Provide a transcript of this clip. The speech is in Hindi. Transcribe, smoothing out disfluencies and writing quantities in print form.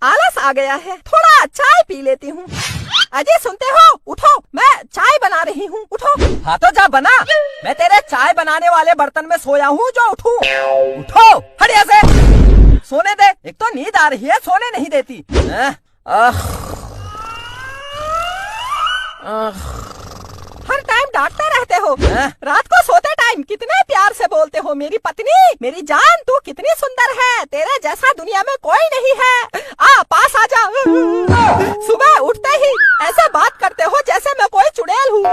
आलस आ गया है, थोड़ा चाय पी लेती हूँ। अजय सुनते हो, उठो, मैं चाय बना रही हूँ, उठो। हाँ तो जा बना, मैं तेरे चाय बनाने वाले बर्तन में सोया हूँ जो उठूं। उठो, हट यहाँ से, सोने दे, एक तो नींद आ रही है, सोने नहीं देती। हर टाइम डांटते रहते हो, रात को सोते टाइम कितने प्यार से बोलते हो, मेरी पत्नी, मेरी जान, तू कितनी सुंदर है, तेरे जैसा दुनिया में कोई नहीं है, आ पास आ जा। सुबह उठते ही ऐसे बात करते हो जैसे मैं कोई चुड़ैल हूँ।